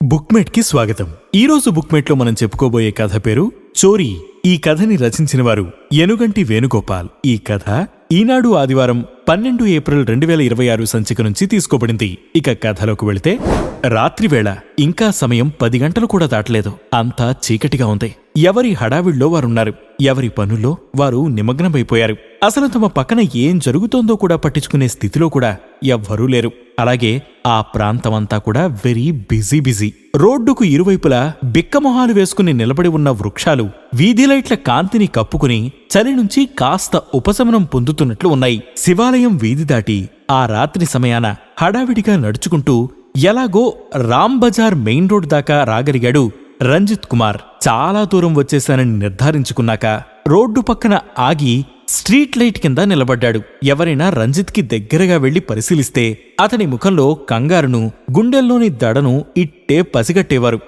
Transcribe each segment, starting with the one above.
బుక్మేట్ కి స్వాగతం. ఈ రోజు బుక్మేట్ లో మనం చెప్పుకోబోయే కథ పేరు చోరీ. ఈ కథని రచించిన వారు యనుగంటి వేణుగోపాల్. ఈ కథ ఈనాడు ఆదివారం 12 ఏప్రిల్ 2026 సంచిక నుంచి తీసుకోబడింది. ఇక కథలోకి వెళితే, రాత్రివేళ ఇంకా సమయం 10 గంటలు కూడా దాటలేదు. అంతా చీకటిగా ఉంది. ఎవరి హడావిడిలో వారున్నారు. ఎవరి పనుల్లో వారు నిమగ్నమైపోయారు. అసలు తమ పక్కన ఏం జరుగుతోందో కూడా పట్టించుకునే స్థితిలో కూడా ఎవ్వరూ లేరు. అలాగే ఆ ప్రాంతమంతా కూడా వెరీ బిజీ. రోడ్డుకు ఇరువైపులా బిక్కమొహాలు వేసుకుని నిలబడి ఉన్న వృక్షాలు వీధి లైట్ల కాంతిని కప్పుకుని చలి నుంచి కాస్త ఉపశమనం పొందుతున్నట్లు ఉన్నాయి. శివాలయం వీధి దాటి ఆ రాత్రి సమయాన హడావిడిగా నడుచుకుంటూ ఎలాగో రామ్ బజార్ మెయిన్ రోడ్ దాకా రాగలిగాడు రంజిత్ కుమార్. చాలా దూరం వచ్చేశానని నిర్ధారించుకున్నాక రోడ్డు పక్కన ఆగి స్ట్రీట్ లైట్ కింద నిలబడ్డాడు. ఎవరైనా రంజిత్ కి దగ్గరగా వెళ్లి పరిశీలిస్తే అతని ముఖంలో కంగారును, గుండెల్లోని దడను ఇట్టే పసిగట్టేవారు.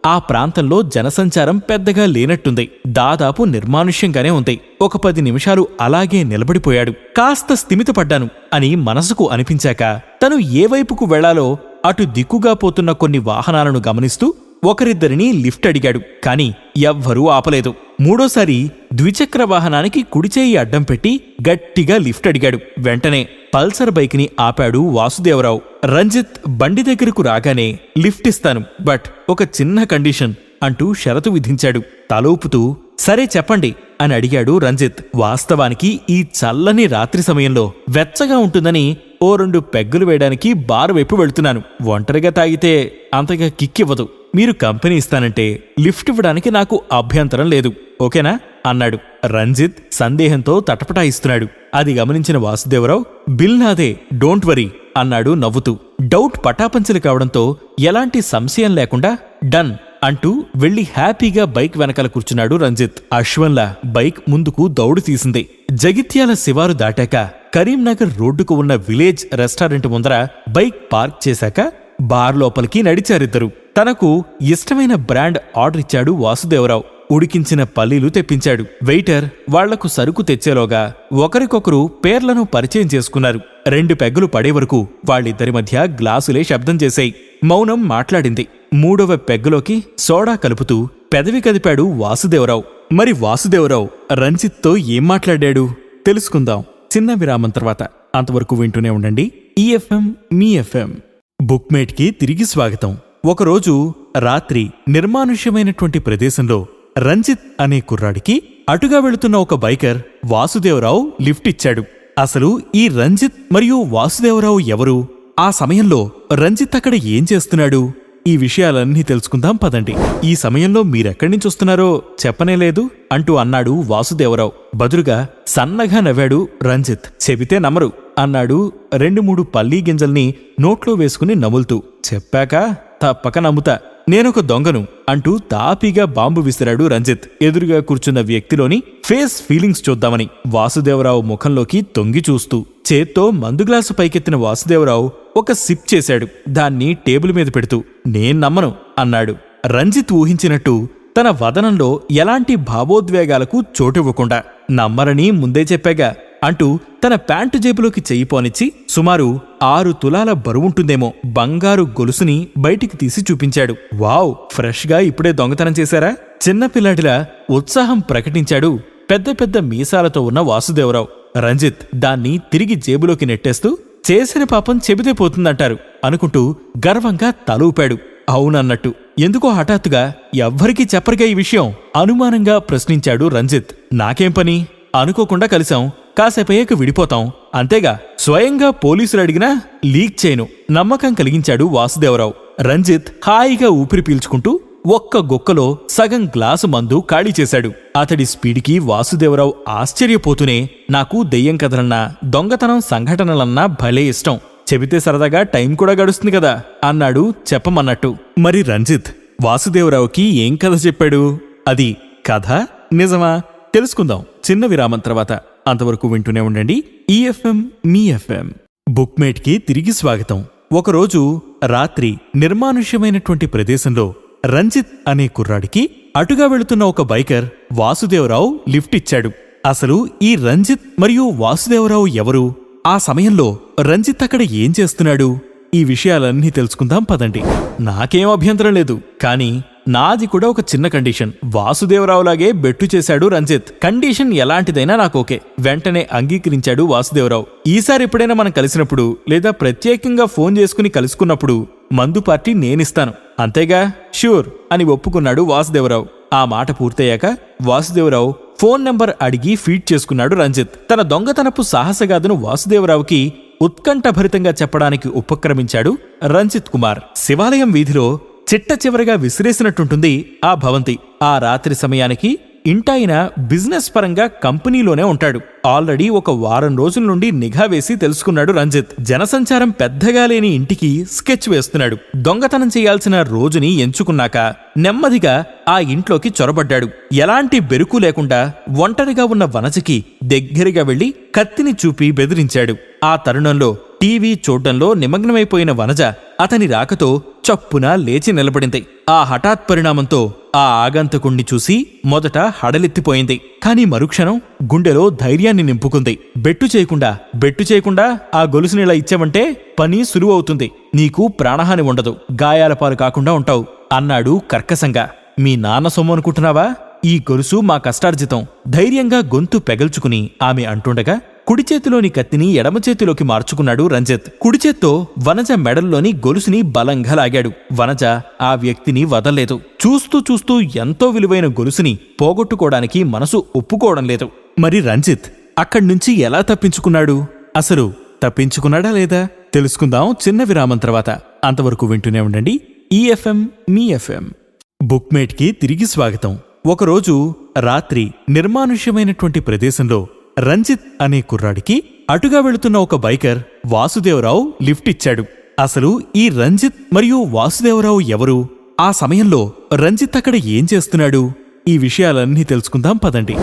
ఆ ప్రాంతంలో జనసంచారం పెద్దగా లేనట్టుంది. దాదాపు నిర్మానుష్యంగానే ఉంది. ఒక 10 నిమిషాలు అలాగే నిలబడిపోయాడు. కాస్త స్థిమితపడ్డాను అని మనసుకు అనిపించాక తను ఏ వైపుకు వెళ్లాలో అటు దిక్కుగా పోతున్న కొన్ని వాహనాలను గమనిస్తూ ఒకరిద్దరిని లిఫ్ట్ అడిగాడు. కాని ఎవ్వరూ ఆపలేదు. మూడోసారి ద్విచక్ర వాహనానికి కుడిచేయి అడ్డం పెట్టి గట్టిగా లిఫ్ట్ అడిగాడు. వెంటనే పల్సర్ బైక్ ని ఆపాడు వాసుదేవరావు. రంజిత్ బండి దగ్గరకు రాగానే లిఫ్ట్ ఇస్తాను, బట్ ఒక చిన్న కండిషన్ అంటూ షరతు విధించాడు. తలూపుతూ సరే చెప్పండి అని అడిగాడు రంజిత్. వాస్తవానికి ఈ చల్లని రాత్రి సమయంలో వెచ్చగా ఉంటుందని ఓ 2 పెగ్గులు వేయడానికి బార్ వైపు వెళుతున్నాను. ఒంటరిగా తాగితే అంతగా కిక్కివ్వదు. మీరు కంపెనీ ఇస్తానంటే లిఫ్ట్ ఇవ్వడానికి నాకు అభ్యంతరం లేదు, ఓకేనా అన్నాడు. రంజిత్ సందేహంతో తటపటాయిస్తున్నాడు. అది గమనించిన వాసుదేవరావు బిల్ నాదే, డోంట్ వరీ అన్నాడు నవ్వుతూ. డౌట్ పటాపంచలు కావడంతో ఎలాంటి సంశయం లేకుండా డన్ అంటూ వెళ్లి హ్యాపీగా బైక్ వెనకాల కూర్చున్నాడు రంజిత్. అశ్వంలా బైక్ ముందుకు దౌడు తీసింది. జగిత్యాల శివారు దాటాక కరీంనగర్ రోడ్డుకు ఉన్న విలేజ్ రెస్టారెంట్ ముందర బైక్ పార్క్ చేశాక బార్ లోపలికి నడిచారిద్దరు. తనకు ఇష్టమైన బ్రాండ్ ఆర్డర్ ఇచ్చాడు వాసుదేవరావు. ఉడికించిన పల్లీలు తెప్పించాడు. వెయిటర్ వాళ్లకు సరుకు తెచ్చేలోగా ఒకరికొకరు పేర్లను పరిచయం చేసుకున్నారు. 2 పెగ్గులు పడే వరకు వాళ్ళిద్దరి మధ్య గ్లాసులే శబ్దం చేశాయి. మౌనం మాట్లాడింది. 3వ పెగ్గులోకి సోడా కలుపుతూ పెదవి కదిపాడు వాసుదేవరావు. మరి వాసుదేవరావు రంజిత్తో ఏం మాట్లాడాడు తెలుసుకుందాం చిన్న విరామం తర్వాత. అంతవరకు వింటూనే ఉండండి ఈఎఫ్ఎం మీ ఎఫ్ఎం. బుక్మేట్ కి తిరిగి స్వాగతం. ఒకరోజు రాత్రి నిర్మానుష్యమైనటువంటి ప్రదేశంలో రంజిత్ అనే కుర్రాడికి అటుగా వెళుతున్న ఒక బైకర్ వాసుదేవరావు లిఫ్ట్ ఇచ్చాడు. అసలు ఈ రంజిత్ మరియు వాసుదేవరావు ఎవరు? ఆ సమయంలో రంజిత్ అక్కడ ఏం చేస్తున్నాడు? ఈ విషయాలన్నీ తెలుసుకుందాం పదండి. ఈ సమయంలో మీరెక్కడి నుంచి వస్తున్నారో చెప్పనేలేదు అంటూ అన్నాడు వాసుదేవరావు. బదులుగా సన్నగా నవ్వాడు రంజిత్. చెబితే నమ్మరు అన్నాడు 2-3 పల్లీ గింజల్ని నోట్లో వేసుకుని నములుతూ. చెప్పాక తప్పక నమ్ముతా, నేనొక దొంగను అంటూ తాపీగా బాంబు విసిరాడు రంజిత్. ఎదురుగా కూర్చున్న వ్యక్తిలోని ఫేస్ ఫీలింగ్స్ చూద్దామని వాసుదేవరావు ముఖంలోకి తొంగి చూస్తూ చేత్తో మందు గ్లాసు పైకెత్తిన వాసుదేవరావు ఒక సిప్ చేశాడు. దాన్ని టేబుల్ మీద పెడుతూ నేను నమ్మను అన్నాడు. రంజిత్ ఊహించినట్టు తన వదనంలో ఎలాంటి భావోద్వేగాలకు చోటివ్వకుండా నమ్మరని ముందే చెప్పాగా అంటూ తన ప్యాంటు జేబులోకి చెయ్యి పోనిచ్చి సుమారు 6 తులాల బరువుంటుందేమో బంగారు గొలుసుని బయటికి తీసి చూపించాడు. వావ్, ఫ్రెష్ గా ఇప్పుడే దొంగతనం చేశారా? చిన్నపిల్లాడిలా ఉత్సాహం ప్రకటించాడు పెద్ద పెద్ద మీసాలతో ఉన్న వాసుదేవరావు. రంజిత్ దాన్ని తిరిగి జేబులోకి నెట్టేస్తూ చేసిన పాపం చెబితే పోతుందంటారు అనుకుంటూ గర్వంగా తల ఊపాడు. అవునన్నట్టు. ఎందుకో హఠాత్తుగా ఎవ్వరికీ చెప్పరుగా ఈ విషయం అనుమానంగా ప్రశ్నించాడు రంజిత్. నాకేం పని? అనుకోకుండా కలిసాం, కాసేపయ్యాక విడిపోతాం అంతేగా. స్వయంగా పోలీసులు అడిగినా లీక్ చేయను నమ్మకం కలిగించాడు వాసుదేవరావు. రంజిత్ హాయిగా ఊపిరి పీల్చుకుంటూ ఒక్క గొక్కలో సగం గ్లాసు మందు ఖాళీ చేశాడు. అతడి స్పీడ్కి వాసుదేవరావు ఆశ్చర్యపోతూనే నాకు దెయ్యం కథలన్నా దొంగతనం సంఘటనలన్నా భలే ఇష్టం, చెబితే సరదాగా టైం కూడా గడుస్తుంది కదా అన్నాడు చెప్పమన్నట్టు. మరి రంజిత్ వాసుదేవరావుకి ఏం కథ చెప్పాడు? అది కథ నిజమా? తెలుసుకుందాం చిన్న విరామం తర్వాత. అంతవరకు వింటూనే ఉండండి ఈఎఫ్ఎం మీ ఎఫ్ఎం. బుక్మేట్ కి తిరిగి స్వాగతం. ఒకరోజు రాత్రి నిర్మానుష్యమైనటువంటి ప్రదేశంలో రంజిత్ అనే కుర్రాడికి అటుగా వెళుతున్న ఒక బైకర్ వాసుదేవరావు లిఫ్ట్ ఇచ్చాడు. అసలు ఈ రంజిత్ మరియు వాసుదేవరావు ఎవరు? ఆ సమయంలో రంజిత్ అక్కడ ఏం చేస్తున్నాడు? ఈ విషయాలన్నీ తెలుసుకుందాం పదండి. నాకేం అభ్యంతరం లేదు, కానీ నాది కూడా ఒక చిన్న కండిషన్. వాసుదేవరావులాగే బెట్టు చేశాడు రంజిత్. కండిషన్ ఎలాంటిదైనా నాకు ఓకే. వెంటనే అంగీకరించాడు వాసుదేవరావు. ఈసారి ఎప్పుడైనా మనం కలిసినప్పుడు లేదా ప్రత్యేకంగా ఫోన్ చేసుకుని కలుసుకున్నప్పుడు మందు పార్టీ నేనిస్తాను, అంతేగా? ష్యూర్ అని ఒప్పుకున్నాడు వాసుదేవరావు. ఆ మాట పూర్తయ్యాక వాసుదేవరావు ఫోన్ నెంబర్ అడిగి ఫీడ్ చేసుకున్నాడు రంజిత్. తన దొంగతనపు సాహసగాథను వాసుదేవరావుకి ఉత్కంఠభరితంగా చెప్పడానికి ఉపక్రమించాడు రంజిత్ కుమార్. శివాలయం వీధిలో చిట్ట చివరిగా విసిరేసినట్టుంటుంది ఆ భవంతి. ఆ రాత్రి సమయానికి ఇంటాయన బిజినెస్ పరంగా కంపెనీలోనే ఉంటాడు. ఆల్రెడీ ఒక వారం రోజుల నుండి నిఘా వేసి తెలుసుకున్నాడు రంజిత్. జనసంచారం పెద్దగా లేని ఇంటికి స్కెచ్ వేస్తున్నాడు. దొంగతనం చేయాల్సిన రోజుని ఎంచుకున్నాక నెమ్మదిగా ఆ ఇంట్లోకి చొరబడ్డాడు. ఎలాంటి బెరుకు లేకుండా ఒంటరిగా ఉన్న వనజకి దగ్గరగా వెళ్లి కత్తిని చూపి బెదిరించాడు. ఆ తరుణంలో టీవీ చూడ్డంలో నిమగ్నమైపోయిన వనజ అతని రాకతో చప్పున లేచి నిలబడింది. ఆ హఠాత్ పరిణామంతో ఆ ఆగంతకుణ్ణి చూసి మొదట హడలెత్తిపోయింది. కాని మరుక్షణం గుండెలో ధైర్యాన్ని నింపుకుంది. బెట్టు చేయకుండా ఆ గొలుసునిలా ఇచ్చావంటే పని సులువవుతుంది. నీకు ప్రాణహాని ఉండదు, గాయాల పాలు కాకుండా ఉంటావు అన్నాడు కర్కశంగా. మీ నాన్న సొమ్ము అనుకుంటున్నావా? ఈ గొలుసు మా కష్టార్జితం, ధైర్యంగా గొంతు పెగల్చుకుని ఆమె అంటుండగా కుడి చేతిలోని కత్తిని ఎడమ చేతిలోకి మార్చుకున్నాడు రంజిత్. కుడి చేత్తో వనజ మెడల్లోని గొలుసుని బలంగా లాగాడు. వనజ ఆ వ్యక్తిని వదల్లేదు. చూస్తూ ఎంతో విలువైన గొలుసుని పోగొట్టుకోవడానికి మనసు ఒప్పుకోవడం లేదు. మరి రంజిత్ అక్కడ్నుంచి ఎలా తప్పించుకున్నాడు? అసలు తప్పించుకున్నాడా లేదా? తెలుసుకుందాం చిన్న విరామం తర్వాత. అంతవరకు వింటూనే ఉండండి ఈఎఫ్ఎం మీ ఎఫ్ఎం. బుక్మేట్కి తిరిగి స్వాగతం. ఒకరోజు రాత్రి నిర్మానుష్యమైనటువంటి ప్రదేశంలో రంజిత్ అనే కుర్రాడికి అటుగా వెళుతున్న ఒక బైకర్ వాసుదేవరావు లిఫ్ట్ ఇచ్చాడు. అసలు ఈ రంజిత్ మరియు వాసుదేవరావు ఎవరు? ఆ సమయంలో రంజిత్ అక్కడ ఏం చేస్తున్నాడు? ఈ విషయాలన్నీ తెలుసుకుందాం పదండి.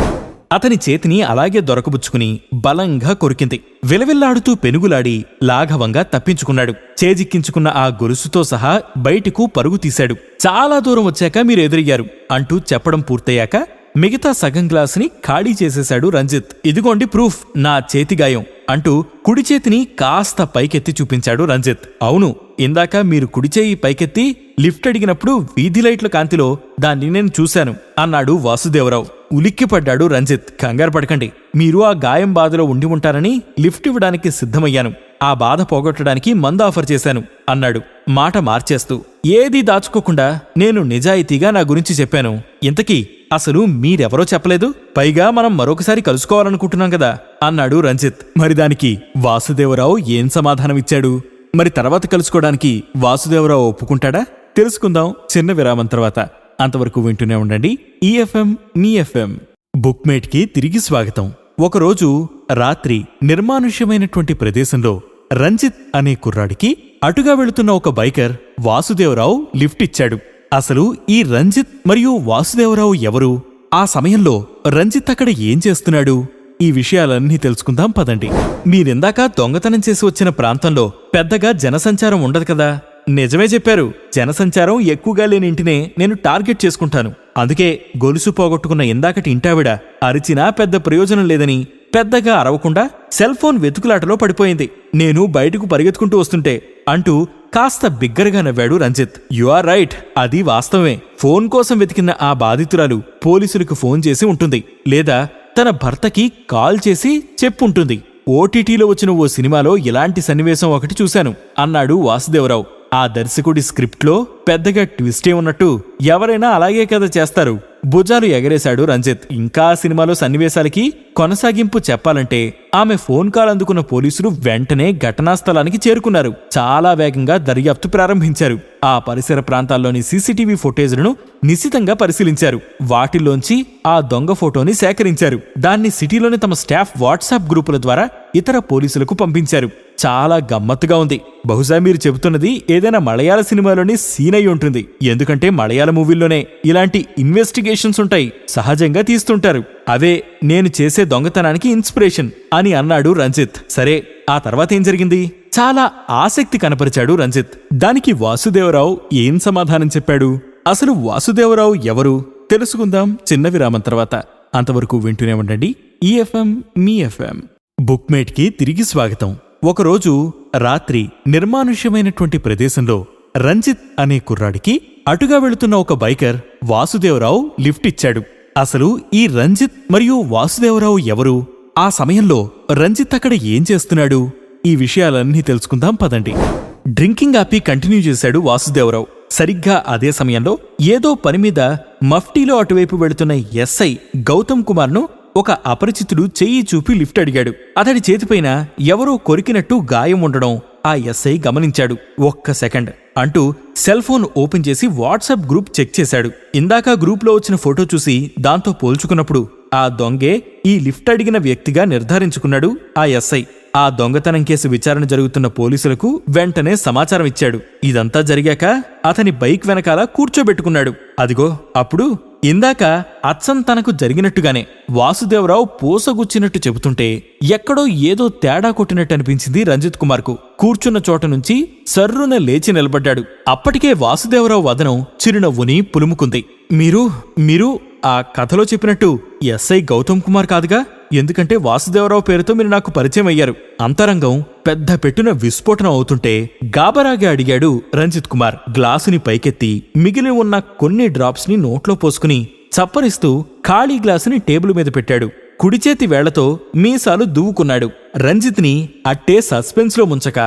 అతని చేతిని అలాగే దొరకబుచ్చుకుని బలంగా కొరికింది. విలవిల్లాడుతూ పెనుగులాడి లాఘవంగా తప్పించుకున్నాడు. చేజిక్కించుకున్న ఆ గొలుసుతో సహా బయటకు పరుగు తీశాడు. చాలా దూరం వచ్చాక మీరు ఎదురయ్యారు అంటూ చెప్పడం పూర్తయ్యాక మిగతా సగం గ్లాసుని ఖాళీ చేసేశాడు రంజిత్. ఇదిగోండి ప్రూఫ్, నా చేతి గాయం అంటూ కుడి చేతిని కాస్త పైకెత్తి చూపించాడు రంజిత్. అవును, ఇందాక మీరు కుడిచేయి పైకెత్తి లిఫ్ట్ అడిగినప్పుడు వీధి లైట్ల కాంతిలో దాన్ని నేను చూశాను అన్నాడు వాసుదేవరావు. ఉలిక్కిపడ్డాడు రంజిత్. కంగారు పడకండి, మీరు ఆ గాయం బాధలో ఉండి ఉంటారని లిఫ్ట్ ఇవ్వడానికి సిద్ధమయ్యాను. ఆ బాధ పోగొట్టడానికి మందు ఆఫర్ చేశాను అన్నాడు మాట మార్చేస్తూ. ఏదీ దాచుకోకుండా నేను నిజాయితీగా నా గురించి చెప్పాను. ఇంతకీ అసలు మీరెవరో చెప్పలేదు. పైగా మనం మరొకసారి కలుసుకోవాలనుకుంటున్నాం కదా అన్నాడు రంజిత్. మరి దానికి వాసుదేవరావు ఏం సమాధానమిచ్చాడు? మరి తర్వాత కలుసుకోవడానికి వాసుదేవరావు ఒప్పుకుంటాడా? తెలుసుకుందాం చిన్న విరామం తర్వాత. అంతవరకు వింటూనే ఉండండి ఈఎఫ్ఎం మీ ఎఫ్ఎం. బుక్మేట్కి తిరిగి స్వాగతం. ఒకరోజు రాత్రి నిర్మానుష్యమైనటువంటి ప్రదేశంలో రంజిత్ అనే కుర్రాడికి అటుగా వెళుతున్న ఒక బైకర్ వాసుదేవరావు లిఫ్ట్ ఇచ్చాడు. అసలు ఈ రంజిత్ మరియు వాసుదేవరావు ఎవరు? ఆ సమయంలో రంజిత్ అక్కడ ఏం చేస్తున్నాడు? ఈ విషయాలన్నీ తెలుసుకుందాం పదండి. మీరిందాక దొంగతనం చేసి వచ్చిన ప్రాంతంలో పెద్దగా జనసంచారం ఉండదు కదా? నిజమే చెప్పారు. జనసంచారం ఎక్కువగా లేని ఇంటినే నేను టార్గెట్ చేసుకుంటాను. అందుకే గొలుసు పోగొట్టుకున్న ఇందాకటి ఇంటావిడ అరిచినా పెద్ద ప్రయోజనం లేదని పెద్దగా అరవకుండా సెల్ ఫోన్ వెతుకులాటలో పడిపోయింది. నేను బయటకు పరిగెత్తుకుంటూ వస్తుంటే అంటూ కాస్త బిగ్గరగా నవ్వాడు రంజిత్. యు ఆర్ రైట్, అది వాస్తవమే. ఫోన్ కోసం వెతికిన ఆ బాధితురాలు పోలీసులకు ఫోన్ చేసి ఉంటుంది, లేదా తన భర్తకి కాల్ చేసి చెప్పుంటుంది. ఓటీటీలో వచ్చిన ఓ సినిమాలో ఇలాంటి సన్నివేశం ఒకటి చూశాను అన్నాడు వాసుదేవరావు. ఆ దర్శకుడి స్క్రిప్ట్లో పెద్దగా ట్విస్టే ఉన్నట్టు ఎవరైనా అలాగే కదా చేస్తారు. భుజాలు ఎగరేశాడు రంజిత్. ఇంకా సినిమాలో సన్నివేశాలకి కొనసాగింపు చెప్పాలంటే ఆమె ఫోన్ కాల్ అందుకున్న పోలీసులు వెంటనే ఘటనా స్థలానికి చేరుకున్నారు. చాలా వేగంగా దర్యాప్తు ప్రారంభించారు. ఆ పరిసర ప్రాంతాల్లోని సీసీటీవీ ఫుటేజ్లను నిశితంగా పరిశీలించారు. వాటిల్లోంచి ఆ దొంగ ఫోటోని సేకరించారు. దాన్ని సిటీలోని తమ స్టాఫ్ వాట్సాప్ గ్రూపుల ద్వారా ఇతర పోలీసులకు పంపించారు. చాలా గమ్మత్తుగా ఉంది. బహుశా మీరు చెబుతున్నది ఏదైనా మలయాళ సినిమాలోని సీన్ అయి ఉంటుంది. ఎందుకంటే మలయాళ మూవీల్లోనే ఇలాంటి ఇన్వెస్టిగేషన్స్ ఉంటాయి, సహజంగా తీస్తుంటారు. అవే నేను చేసే దొంగతనానికి ఇన్స్పిరేషన్ అని అన్నాడు రంజిత్. సరే, ఆ తర్వాత ఏం జరిగింది? చాలా ఆసక్తి కనపరిచాడు రంజిత్. దానికి వాసుదేవరావు ఏం సమాధానం చెప్పాడు? అసలు వాసుదేవరావు ఎవరు? తెలుసుకుందాం చిన్న విరామం తర్వాత. అంతవరకు వింటూనే ఉండండి ఈఎఫ్ఎం మీ ఎఫ్ఎం. బుక్మేట్కి తిరిగి స్వాగతం. ఒకరోజు రాత్రి నిర్మానుష్యమైనటువంటి ప్రదేశంలో రంజిత్ అనే కుర్రాడికి అటుగా వెళుతున్న ఒక బైకర్ వాసుదేవరావు లిఫ్ట్ ఇచ్చాడు. అసలు ఈ రంజిత్ మరియు వాసుదేవరావు ఎవరు? ఆ సమయంలో రంజిత్ అక్కడ ఏం చేస్తున్నాడు? ఈ విషయాలన్నీ తెలుసుకుందాం పదండి. డ్రింకింగ్ ఆపి కంటిన్యూ చేశాడు వాసుదేవరావు. సరిగ్గా అదే సమయంలో ఏదో పని మీద మఫ్టీలో అటువైపు వెళుతున్న ఎస్ఐ గౌతమ్ కుమార్ను ఒక అపరిచితుడు చెయ్యి చూపి లిఫ్ట్ అడిగాడు. అతడి చేతిపైన ఎవరో కొరికినట్టు గాయం ఉండడం ఆ ఎస్ఐ గమనించాడు. ఒక్క సెకండ్ అంటూ సెల్ ఫోన్ ఓపెన్ చేసి వాట్సాప్ గ్రూప్ చెక్ చేశాడు. ఇందాక గ్రూప్లో వచ్చిన ఫోటో చూసి దాంతో పోల్చుకున్నప్పుడు ఆ దొంగే ఈ లిఫ్ట్ అడిగిన వ్యక్తిగా నిర్ధారించుకున్నాడు ఆ ఎస్ఐ. ఆ దొంగతనం కేసు విచారణ జరుగుతున్న పోలీసులకు వెంటనే సమాచారం ఇచ్చాడు. ఇదంతా జరిగాక అతని బైక్ వెనకాల కూర్చోబెట్టుకున్నాడు. అదిగో అప్పుడు ఇందాక అచ్చం తనకు జరిగినట్టుగానే వాసుదేవరావు పూసగుచ్చినట్టు చెబుతుంటే ఎక్కడో ఏదో తేడా కొట్టినట్టు అనిపించింది రంజిత్ కుమార్కు. కూర్చున్న చోట నుంచి సర్రున లేచి నిలబడ్డాడు. అప్పటికే వాసుదేవరావు వదనం చిరునవ్వుని పులుముకుంది. మీరు ఆ కథలో చెప్పినట్టు ఎస్ఐ గౌతమ్ కుమార్ కాదుగా? ఎందుకంటే వాసుదేవరావు పేరుతో మీరు నాకు పరిచయం అయ్యారు. అంతరంగం పెద్ద పెట్టున విస్ఫోటనం అవుతుంటే గాబరాగా అడిగాడు రంజిత్ కుమార్. గ్లాసుని పైకెత్తి మిగిలి ఉన్న కొన్ని డ్రాప్స్ ని నోట్లో పోసుకుని చప్పరిస్తూ ఖాళీ గ్లాసుని టేబుల్ మీద పెట్టాడు. కుడిచేతి వేళ్లతో మీసాలు దువ్వుకున్నాడు. రంజిత్ని అట్టే సస్పెన్స్ లో ముంచక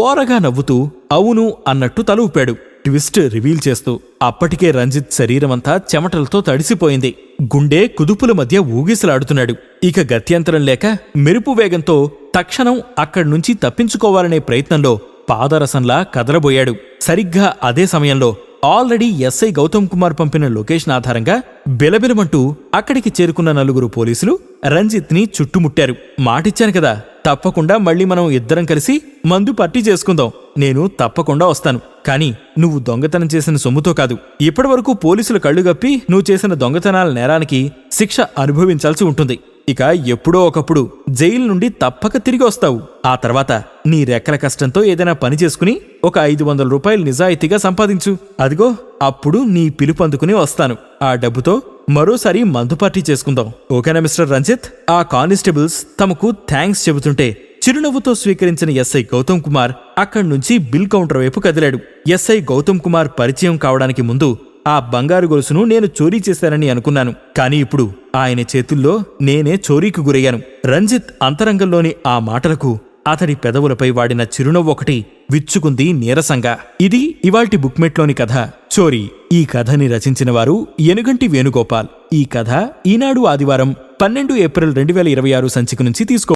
ఓరగా నవ్వుతూ అవును అన్నట్టు తల ఊపాడు, ట్విస్ట్ రివీల్ చేస్తూ. అప్పటికే రంజిత్ శరీరమంతా చెమటలతో తడిసిపోయింది. గుండె కుదుపుల మధ్య ఊగిసలాడుతున్నాడు. ఇక గత్యంతరం లేక మెరుపు వేగంతో తక్షణం అక్కడ్నుంచి తప్పించుకోవాలనే ప్రయత్నంలో పాదరసంలా కదలబోయాడు. సరిగ్గా అదే సమయంలో ఆల్రెడీ ఎస్ఐ గౌతమ్ కుమార్ పంపిన లొకేషన్ ఆధారంగా బిలబిలమంటూ అక్కడికి చేరుకున్న నలుగురు పోలీసులు రంజిత్ ని చుట్టుముట్టారు. మాటిచ్చాను కదా, తప్పకుండా మళ్ళీ మనం ఇద్దరం కలిసి మందు పార్టీ చేసుకుందాం. నేను తప్పకుండా వస్తాను. కానీ నువ్వు దొంగతనం చేసిన సొమ్ముతో కాదు. ఇప్పటివరకు పోలీసులు కళ్ళుగప్పి నువ్వు చేసిన దొంగతనాల నేరానికి శిక్ష అనుభవించాల్సి ఉంటుంది. ఇక ఎప్పుడో ఒకప్పుడు జైలు నుండి తప్పక తిరిగి వస్తావు. ఆ తర్వాత నీ రెక్కల కష్టంతో ఏదైనా పని చేసుకుని ఒక 500 రూపాయలు నిజాయితీగా సంపాదించు. అదిగో అప్పుడు నీ పిలుపు అందుకుని వస్తాను. ఆ డబ్బుతో మరోసారి మందు పార్టీ చేసుకుందాం. ఓకేనా మిస్టర్ రంజిత్? ఆ కానిస్టేబుల్స్ తమకు థ్యాంక్స్ చెబుతుంటే చిరునవ్వుతో స్వీకరించిన ఎస్ఐ గౌతమ్ కుమార్ అక్కడ్నుంచి బిల్ కౌంటర్ వైపు కదిలాడు. ఎస్ఐ గౌతమ్ కుమార్ పరిచయం కావడానికి ముందు ఆ బంగారు గొలుసును నేను చోరీ చేశానని అనుకున్నాను. కానీ ఇప్పుడు ఆయన చేతుల్లో నేనే చోరీకి గురయ్యాను. రంజిత్ అంతరంగంలోని ఆ మాటలకు అతడి పెదవులపై వాడిన చిరునవ్వు ఒకటి విచ్చుకుంది నీరసంగా. ఇది ఇవాల్టి బుక్మెట్లోని కథ చోరీ. ఈ కథని రచించిన వారు ఎనుగంటి వేణుగోపాల్. ఈ కథ ఈనాడు ఆదివారం 12 ఏప్రిల్ 2026 సంచిక నుంచి తీసుకో